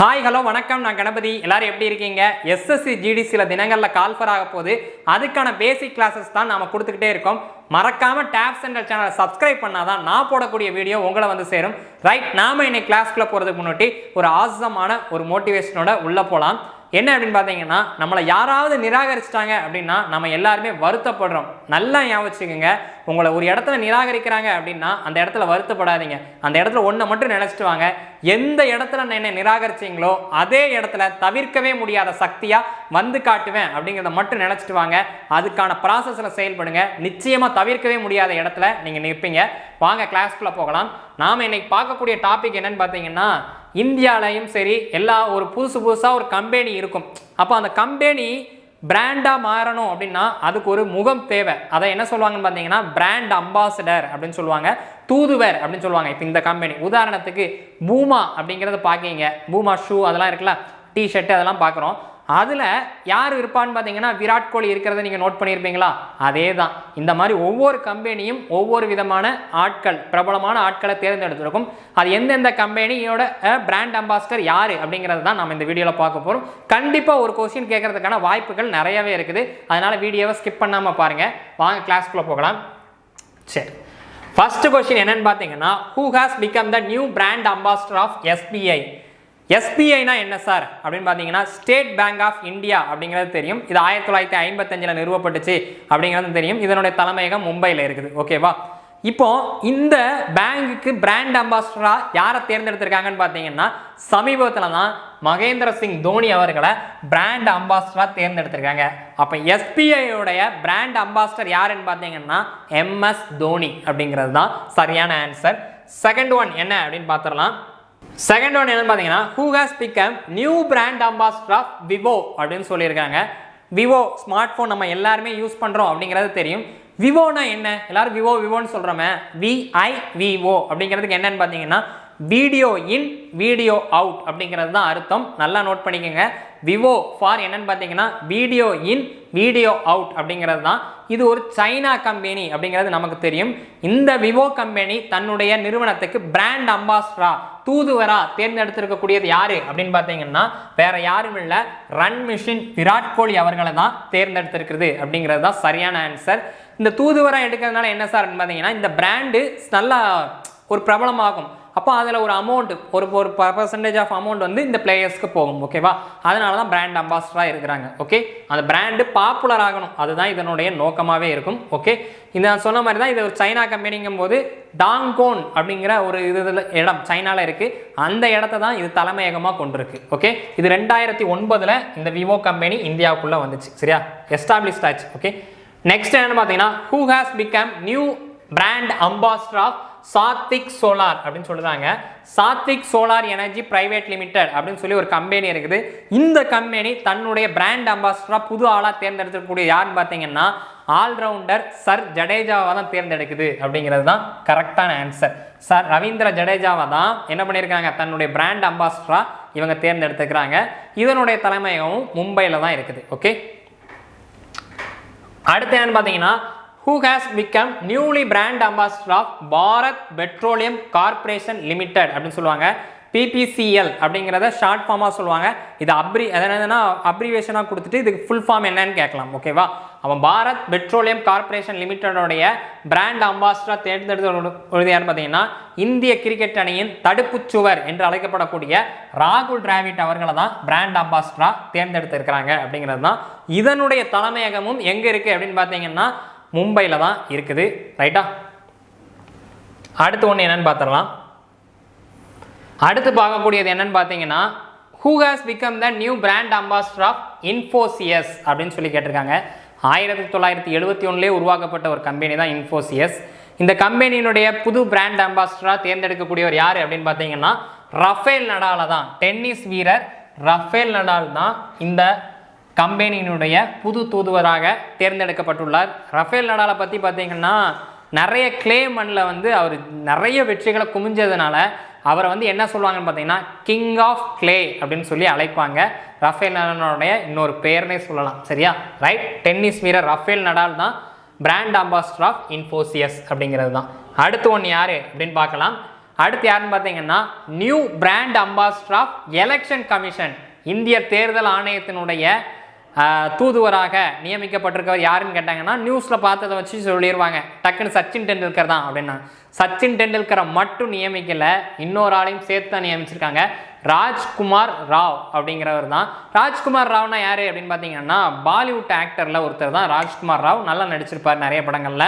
Hi hello வணக்கம், நான் கணபதி. எல்லாரும் எப்படி இருக்கீங்க? SSC GD சில தினங்களில் கால்ஃபர் ஆக போகுது. அதுக்கான பேசிக் கிளாஸஸ் தான் நாம் கொடுத்துக்கிட்டே இருக்கோம். மறக்காம டேப் சென்டர் சேனலை சப்ஸ்கிரைப் பண்ணாதான் நான் போடக்கூடிய வீடியோ உங்களை வந்து சேரும். ரைட், நாம இன்னைக்கு கிளாஸ்க்குள்ள போகிறதுக்கு முன்னாடி ஒரு ஆசமான ஒரு மோட்டிவேஷனோட உள்ளே போகலாம். என்ன அப்படின்னு பார்த்தீங்கன்னா, நம்மளை யாராவது நிராகரிச்சிட்டாங்க அப்படின்னா நம்ம எல்லாருமே வருத்தப்படுறோம். நல்லா ஞாபகம் வச்சுக்கோங்க, உங்களை ஒரு இடத்துல நிராகரிக்கிறாங்க அப்படின்னா அந்த இடத்துல வருத்தப்படாதீங்க. அந்த இடத்துல ஒன்றை மட்டும் நினச்சிட்டு வாங்க, எந்த இடத்துல நான் என்ன நிராகரிச்சிங்களோ அதே இடத்துல தவிர்க்கவே முடியாத சக்தியாக வந்து காட்டுவேன் அப்படிங்கிறத மட்டும் நினச்சிட்டு வாங்க. அதுக்கான ப்ராசஸில் செயல்படுங்க. நிச்சயமாக தவிர்க்கவே முடியாத இடத்துல நீங்கள் நிற்பீங்க. வாங்க கிளாஸ்க்குள்ளே போகலாம். நாம் இன்னைக்கு பார்க்கக்கூடிய டாபிக் என்னன்னு பார்த்தீங்கன்னா, இந்தியாலையும் சரி எல்லா ஒரு புதுசாக ஒரு கம்பெனி இருக்கும். அப்போ அந்த கம்பெனி பிராண்டாக மாறணும் அப்படின்னா அதுக்கு ஒரு முகம் தேவை. அதை என்ன சொல்லுவாங்கன்னு பார்த்தீங்கன்னா பிராண்ட் அம்பாசிடர் அப்படின்னு சொல்லுவாங்க, தூதுவர் அப்படின்னு சொல்லுவாங்க. இப்போ இந்த கம்பெனி உதாரணத்துக்கு பூமா அப்படிங்கிறத பார்க்கிங்க, பூமா ஷூ அதெல்லாம் இருக்குல்ல, டிஷர்ட்டு அதெல்லாம் பார்க்குறோம். அதில் யார் இருப்பான்னு பார்த்தீங்கன்னா விராட் கோலி இருக்கிறத நீங்கள் நோட் பண்ணியிருப்பீங்களா? அதே தான். இந்த மாதிரி ஒவ்வொரு கம்பெனியும் ஒவ்வொரு விதமான ஆட்கள், பிரபலமான ஆட்களை தேர்ந்தெடுத்திருக்கும். அது எந்தெந்த கம்பெனியோட பிராண்ட் அம்பாசிடர் யார் அப்படிங்கிறது தான் நம்ம இந்த வீடியோவில் பார்க்க போகிறோம். கண்டிப்பாக ஒரு கொஸ்டின் கேட்கறதுக்கான வாய்ப்புகள் நிறையவே இருக்குது. அதனால் வீடியோவை ஸ்கிப் பண்ணாமல் பாருங்கள். வாங்க கிளாஸ்க்குள்ளே போகலாம். சரி, ஃபர்ஸ்ட் கொஸ்டின் என்னன்னு பார்த்தீங்கன்னா, who has become the new brand ambassador of SBI? SBIனா என்ன சார் அப்படின்னு பார்த்தீங்கன்னா, ஸ்டேட் பேங்க் ஆஃப் இந்தியா அப்படிங்கிறது தெரியும். இது 1955 நிறுவப்பட்டுச்சு அப்படிங்கிறது தெரியும். இதனுடைய தலைமையகம் மும்பையில் இருக்குது. ஓகேவா? இப்போ இந்த பேங்குக்கு பிராண்ட் அம்பாசிடரா யாரை தேர்ந்தெடுத்திருக்காங்கன்னு பார்த்தீங்கன்னா, சமீபத்தில் தான் மகேந்திர சிங் தோனி அவர்களை பிராண்ட் அம்பாசிடரா தேர்ந்தெடுத்திருக்காங்க. அப்போ SBIயோடைய பிராண்ட் அம்பாசிடர் யாருன்னு பார்த்தீங்கன்னா MS தோனி அப்படிங்கிறது தான் சரியான ஆன்சர். செகண்ட் ஒன் என்ன அப்படின்னு பார்த்துடலாம். செகண்ட் ஒன் என்னன்னு பார்த்தீங்கன்னா, who has become new brand ambassador of Vivo அப்படின்னு சொல்லியிருக்காங்க. விவோ ஸ்மார்ட் ஃபோன் நம்ம எல்லாருமே யூஸ் பண்ணுறோம் அப்படிங்கிறது தெரியும். விவோனா என்ன? எல்லாரும் விவோன்னு சொல்கிறோமே, VIVO அப்படிங்கிறதுக்கு என்னன்னு பார்த்தீங்கன்னா வீடியோ இன் வீடியோ அவுட் அப்படிங்கிறது தான் அர்த்தம். நல்லா நோட் பண்ணிக்கோங்க. விவோ ஃபார் என்னன்னு பார்த்தீங்கன்னா வீடியோ இன் வீடியோ அவுட் அப்படிங்கிறது தான். இது ஒரு சைனா கம்பெனி அப்படிங்கிறது நமக்கு தெரியும். இந்த விவோ கம்பெனி தன்னுடைய நிறுவனத்துக்கு பிராண்ட் அம்பாசிடரா, தூதுவரா தேர்ந்தெடுத்திருக்கக்கூடியது யாரு அப்படின்னு பார்த்தீங்கன்னா வேற யாரும் இல்லை, ரன் மிஷின் விராட் கோலி அவர்களை தான் தேர்ந்தெடுத்திருக்கிறது அப்படிங்கிறது தான் சரியான ஆன்சர். இந்த தூதுவரா எடுக்கிறதுனால என்ன சார் பார்த்தீங்கன்னா, இந்த பிராண்டு நல்லா ஒரு பிரபலமாகும். அப்போ அதில் ஒரு அமௌண்ட், ஒரு பர்சன்டேஜ் ஆஃப் அமௌண்ட் வந்து இந்த பிளேயர்ஸ்க்கு போகும். ஓகேவா? அதனால தான் பிராண்ட் அம்பாசிடராக இருக்கிறாங்க. ஓகே, அந்த பிராண்டு பாப்புலர் ஆகணும், அதுதான் இதனுடைய நோக்கமாகவே இருக்கும். ஓகே, இந்த நான் சொன்ன மாதிரி தான் இது ஒரு சைனா கம்பெனிங்கும் போது டாங்கோன் அப்படிங்கிற ஒரு இடம் சைனாவில் இருக்குது. அந்த இடத்த தான் இது தலைமையகமாக கொண்டிருக்கு. ஓகே, இது 2009 இந்த விவோ கம்பெனி இந்தியாவுக்குள்ளே வந்துச்சு. சரியா, எஸ்டாப்ளிஷ்ட் ஆச்சு. ஓகே, நெக்ஸ்ட் என்னன்னு பார்த்தீங்கன்னா, who has become new brand ambassador of Satwik solar அப்படின்னு சொல்றாங்க. Satwik solar energy private limited அப்படின்னு சொல்லி ஒரு கம்பெனி இருக்குது. இந்த கம்பெனி தன்னுடைய பிராண்ட் அம்பாசிடரா புது ஆளாக தேர்ந்தெடுக்கக்கூடிய யாருன்னு பார்த்தீங்கன்னா ஆல்ரவுண்டர் சர் ஜடேஜாவை தான் தேர்ந்தெடுக்குது அப்படிங்கிறது தான் கரெக்டான ஆன்சர். சார் ரவீந்திர ஜடேஜாவை தான் என்ன பண்ணியிருக்காங்க, தன்னுடைய பிராண்ட் அம்பாசிடரா இவங்க தேர்ந்தெடுத்துக்கிறாங்க. இதனுடைய தலைமையகமும் மும்பையில் தான் இருக்குது. ஓகே, அடுத்து என்னன்னு பார்த்தீங்கன்னா, who has become newly brand ambassador of Bharat petroleum corporation limited அப்படின்னு சொல்லுவாங்க. PPCL அப்படிங்கிறத ஷார்ட் ஃபார்மாக சொல்லுவாங்க. இது அப்ரிவேஷனாக கொடுத்துட்டு இதுக்கு ஃபுல் ஃபார்ம் என்னன்னு கேட்கலாம். ஓகேவா? அவன் பாரத் பெட்ரோலியம் கார்பரேஷன் லிமிடெடோடைய பிராண்ட் அம்பாசிடரா தேர்ந்தெடுத்து யார் பார்த்தீங்கன்னா இந்திய கிரிக்கெட் அணியின் தடுப்புச்சுவர் என்று அழைக்கப்படக்கூடிய ராகுல் டிராவிட் அவர்களை தான் பிராண்ட் அம்பாசிடரா தேர்ந்தெடுத்திருக்கிறாங்க அப்படிங்கிறது தான். இதனுடைய தலைமையகமும் எங்கே இருக்குது அப்படின்னு பார்த்தீங்கன்னா மும்பையில் தான் இருக்குது. ரைட்டா? அடுத்து ஒன்று என்னன்னு பார்த்துடலாம். அடுத்து பார்க்கக்கூடியது என்னன்னு பார்த்தீங்கன்னா, who has become the new brand ambassador of Infosys அப்படின்னு சொல்லி கேட்டிருக்காங்க. 1971 உருவாக்கப்பட்ட ஒரு கம்பெனி தான் Infosys. இந்த கம்பெனியினுடைய புது பிராண்ட் அம்பாசிடரா தேர்ந்தெடுக்கக்கூடியவர் யார் அப்படின்னு பார்த்தீங்கன்னா ரஃபேல் நடால தான். டென்னிஸ் வீரர் ரஃபேல் நடால் தான் இந்த கம்பெனியினுடைய புது தூதுவராக தேர்ந்தெடுக்கப்பட்டுள்ளார். ரஃபேல் நடாலை பற்றி பார்த்தீங்கன்னா நிறைய கிளே மண்ணில் வந்து அவர் நிறைய வெற்றிகளை குமிஞ்சதுனால அவரை வந்து என்ன சொல்லுவாங்கன்னு பார்த்தீங்கன்னா கிங் ஆஃப் கிளே அப்படின்னு சொல்லி அழைப்பாங்க. ரஃபேல் நடாலுடைய இன்னொரு பேர்னே சொல்லலாம். சரியா? ரைட், டென்னிஸ் வீரர் ரஃபேல் நடால் தான் பிராண்ட் அம்பாசிடர் ஆஃப் இன்ஃபோசியஸ் அப்படிங்கிறது தான். அடுத்து ஒன்று யார் அப்படின்னு பார்க்கலாம். அடுத்து யாருன்னு பார்த்தீங்கன்னா new brand ambassador of election commission, இந்திய தேர்தல் ஆணையத்தினுடைய தூதுவராக நியமிக்கப்பட்டிருக்கவர் யாருன்னு கேட்டாங்கன்னா நியூஸில் பார்த்ததை வச்சு சொல்லிடுவாங்க, டக்குன்னு சச்சின் டெண்டுல்கர் தான் அப்படின்னா. சச்சின் டெண்டுல்கரை மட்டும் நியமிக்கல, இன்னொரு ஆளையும் சேர்த்து தான் நியமிச்சிருக்காங்க. ராஜ்குமார் ராவ் அப்படிங்கிறவர் தான். ராஜ்குமார் ராவ்னா யார் அப்படின்னு பார்த்தீங்கன்னா பாலிவுட் ஆக்டரில் ஒருத்தர் தான் ராஜ்குமார் ராவ். நல்லா நடிச்சிருப்பார் நிறைய படங்களில்.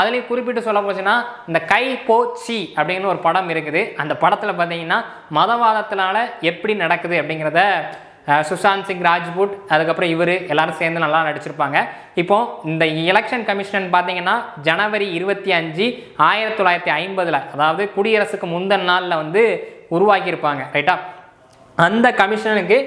அதுலேயும் குறிப்பிட்டு சொல்ல போச்சுன்னா இந்த கை போ சி அப்படின்னு ஒரு படம் இருக்குது. அந்த படத்தில் பார்த்தீங்கன்னா மதவாதத்தினால எப்படி நடக்குது அப்படிங்கிறத சுஷாந்த் சிங் ராஜ்புட் அதுக்கப்புறம் இவர் எல்லாரும் சேர்ந்து நல்லா நடிச்சிருப்பாங்க. இப்போ இந்த எலெக்ஷன் கமிஷன் பார்த்தீங்கன்னா ஜனவரி 25, 1950, அதாவது குடியரசுக்கு முந்தின நாளில் வந்து உருவாக்கியிருப்பாங்க ரைட்டா. அந்த கமிஷனுக்கு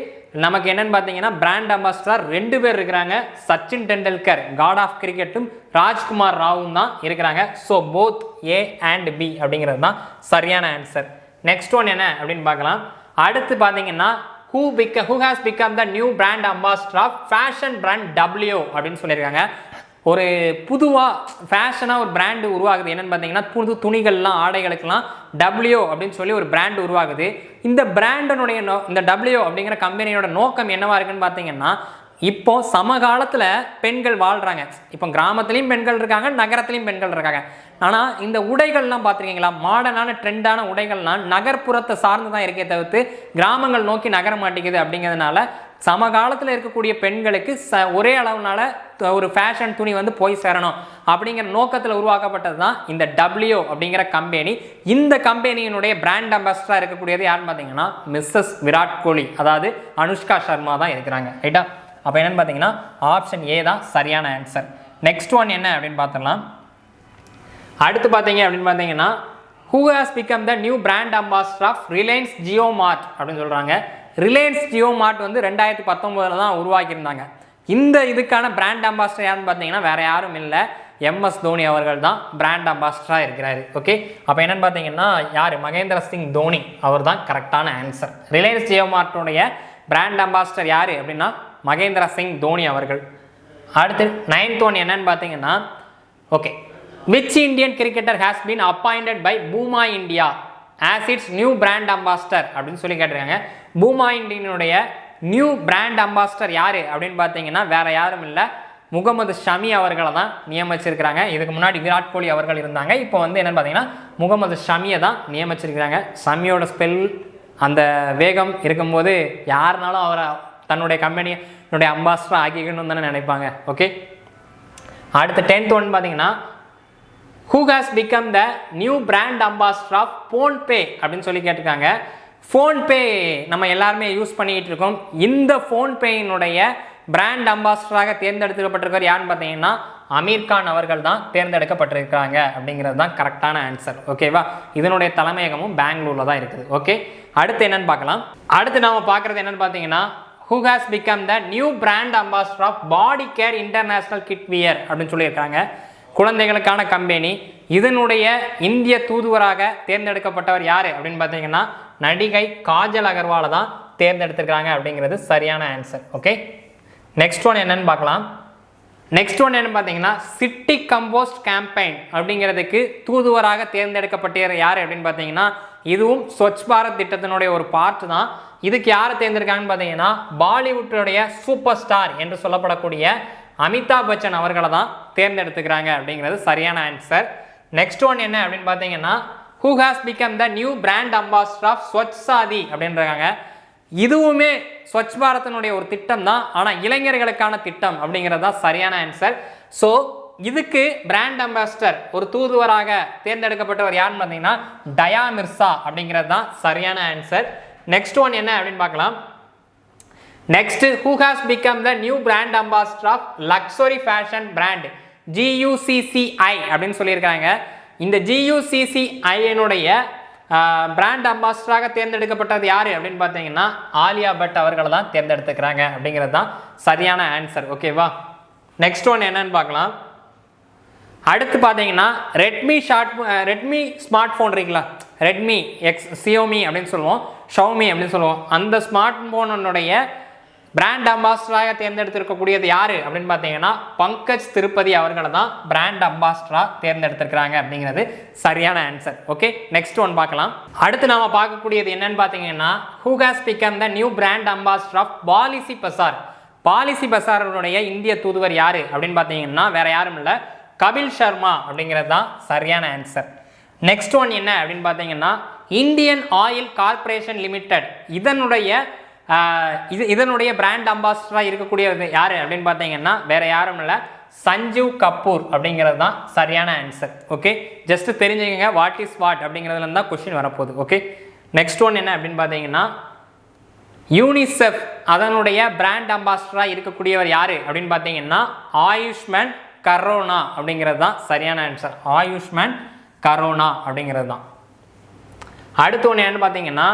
நமக்கு என்னன்னு பார்த்தீங்கன்னா பிராண்ட் அம்பாசிடர் 2 பேர் இருக்கிறாங்க. சச்சின் டெண்டுல்கர் காட் ஆஃப் கிரிக்கெட்டும் ராஜ்குமார் ராவும் தான் இருக்கிறாங்க. So both A and B அப்படிங்கிறது தான் சரியான ஆன்சர். நெக்ஸ்ட் ஒன் என்ன அப்படின்னு பார்க்கலாம். அடுத்து பார்த்தீங்கன்னா who has become the new brand ambassador of fashion brand W அப்படின்னு சொல்லியிருக்காங்க. ஒரு புதுவாக ஃபேஷனாக ஒரு பிராண்டு உருவாகுது. என்னென்னு பார்த்தீங்கன்னா புது துணிகள்லாம் ஆடைகளுக்கெல்லாம் W அப்படின்னு சொல்லி ஒரு பிராண்டு உருவாகுது. இந்த பிராண்டனுடைய இந்த W அப்படிங்கிற கம்பெனியோட நோக்கம் என்னவா இருக்குன்னு பார்த்தீங்கன்னா இப்போ சமகாலத்தில் பெண்கள் வாழ்கிறாங்க. இப்போ கிராமத்துலேயும் பெண்கள் இருக்காங்க, நகரத்துலேயும் பெண்கள் இருக்காங்க. ஆனால் இந்த உடைகள்லாம் பார்த்துருக்கீங்களா, மாடர்னான ட்ரெண்டான உடைகள்லாம் நகர்ப்புறத்தை சார்ந்து தான் இருக்கே தவிர்த்து கிராமங்கள் நோக்கி நகர மாட்டேங்குது. அப்படிங்கிறதுனால சமகாலத்தில் இருக்கக்கூடிய பெண்களுக்கு ஒரே அளவுனால ஒரு ஃபேஷன் துணி வந்து போய் சேரணும் அப்படிங்கிற நோக்கத்தில் உருவாக்கப்பட்டது தான் இந்த W அப்படிங்கிற கம்பெனி. இந்த கம்பெனியினுடைய பிராண்ட் அம்பாசிடராக இருக்கக்கூடியது யாருன்னு பார்த்தீங்கன்னா மிஸ்ஸஸ் விராட் கோலி, அதாவது அனுஷ்கா சர்மா தான் இருக்கிறாங்க ரைட்டா. அப்போ என்னென்னு பார்த்தீங்கன்னா ஆப்ஷன் A தான் சரியான ஆன்சர். நெக்ஸ்ட் ஒன் என்ன அப்படின்னு பார்த்துடலாம். அடுத்து பார்த்தீங்க அப்படின்னு பார்த்தீங்கன்னா who has become the new brand ambassador of Reliance Jio Mart அப்படின்னு சொல்கிறாங்க. ரிலையன்ஸ் ஜியோ மார்ட் வந்து 2019 தான் உருவாக்கியிருந்தாங்க. இந்த இதுக்கான பிராண்ட் அம்பாசிடர் யாருன்னு பார்த்தீங்கன்னா வேறு யாரும் இல்லை, MS தோனி அவர்கள் தான் பிராண்ட் அம்பாசிடராக இருக்கிறாரு. ஓகே, அப்போ என்னென்னு பார்த்தீங்கன்னா யார், மகேந்திர சிங் தோனி அவர் தான் கரெக்டான ஆன்சர். ரிலையன்ஸ் ஜியோ மார்ட்டோடைய பிராண்ட் அம்பாசிடர் யார் அப்படின்னா மகேந்திர சிங் தோனி அவர்கள். அடுத்து 9th ஒன் என்னன்னு பார்த்தீங்கன்னா okay, which Indian cricketer has been appointed by Buma India as its new brand ambassador அப்படின்னு சொல்லி கேட்டிருக்காங்க. பூமா இண்டியனுடைய நியூ பிராண்ட் அம்பாசிடர் யார் அப்படின்னு பார்த்தீங்கன்னா வேற யாரும் இல்லை, முகமது ஷமி அவர்களை தான் நியமிச்சிருக்கிறாங்க. இதுக்கு முன்னாடி விராட் கோலி அவர்கள் இருந்தாங்க. இப்போ வந்து என்னன்னு பார்த்தீங்கன்னா முகமது ஷமியை தான் நியமிச்சிருக்கிறாங்க. ஷமியோட ஸ்பெல் அந்த வேகம் இருக்கும்போது யாருனாலும் அவரை தன்னுடைய கம்பெனியுடைய அம்பாசிடர் ஆக்கிக்கணும்னு தானே நினைப்பாங்க. ஓகே, அடுத்த 10th ஒன் பார்த்தீங்கன்னா who has become the new brand ambassador of PhonePe அப்படின்னு சொல்லி கேட்டிருக்காங்க. ஃபோன்பே நம்ம எல்லாருமே யூஸ் பண்ணிக்கிட்டு இருக்கோம். இந்த ஃபோன்பேயினுடைய பிராண்ட் அம்பாசிடராக தேர்ந்தெடுக்கப்பட்டிருக்கிற யாருன்னு பார்த்தீங்கன்னா அமீர் கான் அவர்கள் தான் தேர்ந்தெடுக்கப்பட்டிருக்கிறாங்க அப்படிங்கிறது தான் கரெக்டான ஆன்சர். ஓகேவா, இதனுடைய தலைமையகமும் பெங்களூரில் தான் இருக்குது. ஓகே, அடுத்து என்னன்னு பார்க்கலாம். அடுத்து நாம் பார்க்குறது என்னன்னு பார்த்தீங்கன்னா who has become the new brand ambassador of body care international kit wear அப்படின்னு சொல்லியிருக்காங்க. குழந்தைகளுக்கான கம்பெனி, இதனுடைய இந்திய தூதுவராக தேர்ந்தெடுக்கப்பட்டவர் யார் அப்படின்னு பார்த்தீங்கன்னா நடிகை காஜல் அகர்வாலை தான் தேர்ந்தெடுத்திருக்காங்க அப்படிங்கிறது சரியான ஆன்சர். ஓகே, நெக்ஸ்ட் ஒன் என்னன்னு பார்க்கலாம். நெக்ஸ்ட் ஒன் என்னன்னு பார்த்தீங்கன்னா சிட்டி கம்போஸ்ட் கேம்பெயின் அப்படிங்கிறதுக்கு தூதுவராக தேர்ந்தெடுக்கப்பட்ட யார் அப்படின்னு பார்த்தீங்கன்னா இதுவும் ஸ்வச் பாரத் திட்டத்தினுடைய ஒரு பார்ட் தான். இதுக்கு யாரை தேர்ந்தெடுக்காங்கன்னு பார்த்தீங்கன்னா பாலிவுட்டுடைய சூப்பர் ஸ்டார் என்று சொல்லப்படக்கூடிய அமிதாப் பச்சன் அவர்களை தான் தேர்ந்தெடுத்துக்கிறாங்க அப்படிங்கிறது சரியான ஆன்சர். நெக்ஸ்ட் ஒன் என்ன அப்படின்னு பார்த்தீங்கன்னா who has become the new brand ambassador of Swachh சாதி அப்படின்றாங்க. இதுவுமே ஸ்வச் பாரத்தினுடைய ஒரு திட்டம் தான், ஆனால் இளைஞர்களுக்கான திட்டம் அப்படிங்கிறது தான் சரியான ஆன்சர். ஸோ இதுக்கு பிராண்ட் அம்பாசிடர் ஒரு தூதுவராக தேர்ந்தெடுக்கப்பட்டவர் யாருன்னு பார்த்தீங்கன்னா டயா மிர்சா அப்படிங்கிறது தான் சரியான ஆன்சர். நெக்ஸ்ட் ஒன் என்ன அப்படின்னு பார்க்கலாம். Next who has become the new brand ambassador of luxury fashion brand GUCCI அப்படின்னு சொல்லியிருக்காங்க. இந்த GUCCI-னுடைய பிராண்ட் அம்பாசிடராக தேர்ந்தெடுக்கப்பட்டது யார் அப்படின்னு பார்த்தீங்கன்னா ஆலியா பட் அவர்களை தான் தேர்ந்தெடுத்துக்கிறாங்க அப்படிங்கிறது தான் சரியான ஆன்சர். ஓகேவா, நெக்ஸ்ட் ஒன் என்னன்னு பார்க்கலாம். அடுத்து பார்த்தீங்கன்னா ரெட்மி ஸ்மார்ட் ஃபோன் இருக்குல்ல, ரெட்மி எக்ஸ் சியோமி அப்படின்னு சொல்லுவோம், ஷவுமி அப்படின்னு சொல்லுவோம். அந்த ஸ்மார்ட் ஃபோனுடைய பிராண்ட் அம்பாசிடராக தேர்ந்தெடுத்திருக்கக்கூடியது யாரு அப்படின்னு பார்த்தீங்கன்னா பங்கஜ் திருப்பதி அவர்களை தான் பிராண்ட் அம்பாசிடரா தேர்ந்தெடுத்திருக்கிறாங்க அப்படிங்கிறது சரியான ஆன்சர். ஓகே, நெக்ஸ்ட் ஒன் பார்க்கலாம். அடுத்து நாம பார்க்கக்கூடியது என்னன்னு பார்த்தீங்கன்னா who has become the new brand ambassador of Policybazaar. பாலிசி பசாருடைய இந்திய தூதுவர் யாரு அப்படின்னு பார்த்தீங்கன்னா வேற யாரும் இல்லை, கபில் சர்மா அப்படிங்கிறது தான் சரியான ஆன்சர். நெக்ஸ்ட் ஒன் என்ன அப்படின்னு பார்த்தீங்கன்னா இந்தியன் ஆயில் கார்பரேஷன் லிமிடெட் இதனுடைய பிராண்ட் அம்பாசிடராக இருக்கக்கூடியது யாரு அப்படின்னு பார்த்தீங்கன்னா வேற யாரும் இல்லை, சஞ்சீவ் கபூர் அப்படிங்கிறது தான் சரியான ஆன்சர். ஓகே, ஜஸ்ட் தெரிஞ்சுக்கங்க வாட் இஸ் வாட் அப்படிங்கிறதுல தான் கொஸ்டின் வரப்போகுது. ஓகே, நெக்ஸ்ட் ஒன் என்ன அப்படின்னு பார்த்தீங்கன்னா யூனிசெஃப் அதனுடைய பிராண்ட் அம்பாசிடராக இருக்கக்கூடியவர் யாரு அப்படின்னு பார்த்தீங்கன்னா ஆயுஷ்மான் கரோனா அப்படிங்கிறது தான் சரியான ஆன்சர். ஆயுஷ்மான் கரோனா அப்படிங்கிறது தான். அடுத்து ஒன்று என்னன்னு பார்த்தீங்கன்னா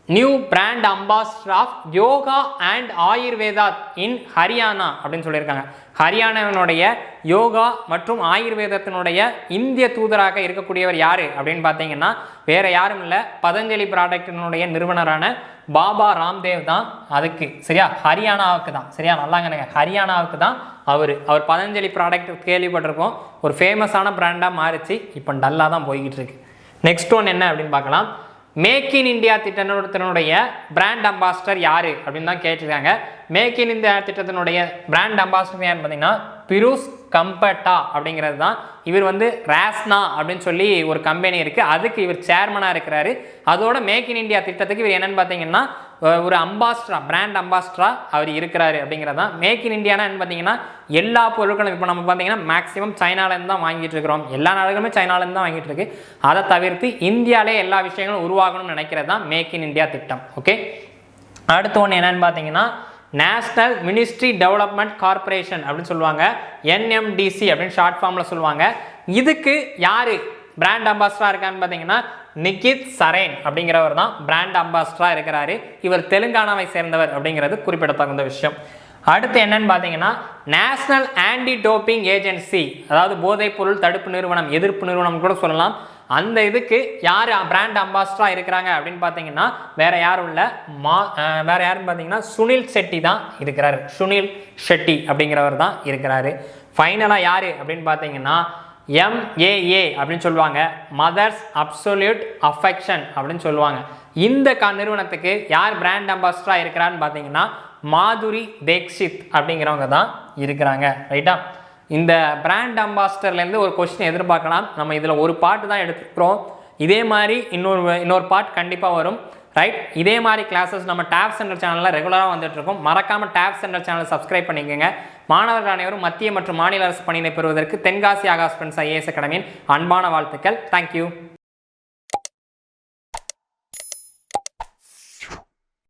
new brand ambassador of yoga and Ayurveda in Haryana அப்படின்னு சொல்லியிருக்காங்க. ஹரியானாவினுடைய யோகா மற்றும் ஆயுர்வேதத்தினுடைய இந்திய தூதராக இருக்கக்கூடியவர் யாரு அப்படின்னு பார்த்தீங்கன்னா வேற யாரும் இல்லை, பதஞ்சலி ப்ராடக்டினுடைய நிறுவனரான பாபா ராம்தேவ் தான். அதுக்கு சரியா ஹரியானாவுக்கு தான், சரியா நல்லாங்க, ஹரியானாவுக்கு தான் அவர் பதஞ்சலி ப்ராடக்ட் கேள்விப்பட்டிருக்கோம், ஒரு ஃபேமஸான பிராண்டாக மாறிச்சு, இப்போ டல்லாக தான் போய்கிட்டு இருக்கு. நெக்ஸ்ட் ஒன் என்ன அப்படின்னு பார்க்கலாம். மேக் இன் இந்தியா திட்டத்தினுடைய பிராண்ட் அம்பாசிடர் யாரு அப்படின்னு தான் கேட்டிருக்காங்க. மேக் இன் இந்தியா திட்டத்தினுடைய பிராண்ட் அம்பாசிடர் யாருன்னு பார்த்தீங்கன்னா பியூஷ் கம்பட்டா அப்படிங்கிறது தான். இவர் ராஸ்னா அப்படின்னு சொல்லி ஒரு கம்பெனி இருக்குது, அதுக்கு இவர் சேர்மனாக இருக்கிறாரு. அதோட மேக் இன் இந்தியா திட்டத்துக்கு இவர் என்னென்னு பார்த்தீங்கன்னா ஒரு அம்பாசிடரா, பிராண்ட் அம்பாசிடரா அவர் இருக்கிறாரு அப்படிங்கிறது தான். மேக் இன் இந்தியானா என்ன பார்த்தீங்கன்னா எல்லா பொருட்களும் இப்போ நம்ம பார்த்தீங்கன்னா மேக்ஸிமம் சைனாலேருந்து தான் வாங்கிட்டு இருக்கிறோம், எல்லா நாடுகளுமே சைனாலேருந்து தான் வாங்கிட்டு இருக்கு. அதை தவிர்த்து இந்தியாவிலே எல்லா விஷயங்களும் உருவாகணும்னு நினைக்கிறது தான் மேக் இன் இந்தியா திட்டம். ஓகே, அடுத்த ஒன்று என்னன்னு பார்த்தீங்கன்னா நேஷ்னல் மினிஸ்ட்ரி டெவலப்மெண்ட் கார்பரேஷன் அப்படின்னு சொல்லுவாங்க, NMDC அப்படின்னு ஷார்ட் ஃபார்மில் சொல்லுவாங்க. இதுக்கு யார் பிராண்ட் அம்பாசிடராக இருக்கான்னு பார்த்தீங்கன்னா நிகித் சரேன் அப்படிங்கிறவர் தான் பிராண்ட் அம்பாசிடராக இருக்கிறாரு. இவர் தெலுங்கானாவை சேர்ந்தவர் அப்படிங்கிறது குறிப்பிடத்தகுந்த விஷயம். அடுத்து என்னன்னு பார்த்தீங்கன்னா நேஷனல் ஆன்டி டோப்பிங் ஏஜென்சி, அதாவது போதைப் பொருள் தடுப்பு நிறுவனம், எதிர்ப்பு நிறுவனம் கூட சொல்லலாம். அந்த இதுக்கு யார் பிராண்ட் அம்பாசிடராக இருக்கிறாங்க அப்படின்னு பார்த்தீங்கன்னா வேற யாரும் இல்லை, வேற யாருன்னு பார்த்தீங்கன்னா சுனில் ஷெட்டி தான் இருக்கிறாரு. சுனில் ஷெட்டி அப்படிங்கிறவர் தான் இருக்கிறாரு. ஃபைனலாக யார் அப்படின்னு பார்த்தீங்கன்னா MAA அப்படின்னு சொல்லுவாங்க, மதர்ஸ் அப்சொல்யூட் அஃபெக்ஷன் அப்படின்னு சொல்லுவாங்க. இந்த நிறுவனத்துக்கு யார் பிராண்ட் அம்பாசிடராக இருக்கிறான்னு பார்த்தீங்கன்னா மாதுரி தீக்ஷித் அப்படிங்கிறவங்க தான் இருக்கிறாங்க. ரைட்டா, இந்த பிராண்ட் அம்பாசிடர்லேருந்து ஒரு கொஸ்டின் எதிர்பார்க்கலாம். நம்ம இதில் ஒரு பார்ட் தான் எடுத்துக்கிறோம், இதே மாதிரி இன்னொரு பார்ட் கண்டிப்பாக வரும். ரைட், இதே மாதிரி கிளாஸஸ் நம்ம டேப் சென்டர் சேனலில் ரெகுலராக வந்துட்டுருக்கோம். மறக்காமல் டேப் சென்டர் சேனலை சப்ஸ்கிரைப் பண்ணிக்கோங்க. மாணவர்கள் அனைவரும் மத்திய மற்றும் மாநில அரசு பணியினை பெறுவதற்கு தென்காசி ஆகாஷ் ஃப்ரெண்ட்ஸ் IAS அகாடமியின் அன்பான வாழ்த்துக்கள். தேங்க்யூ.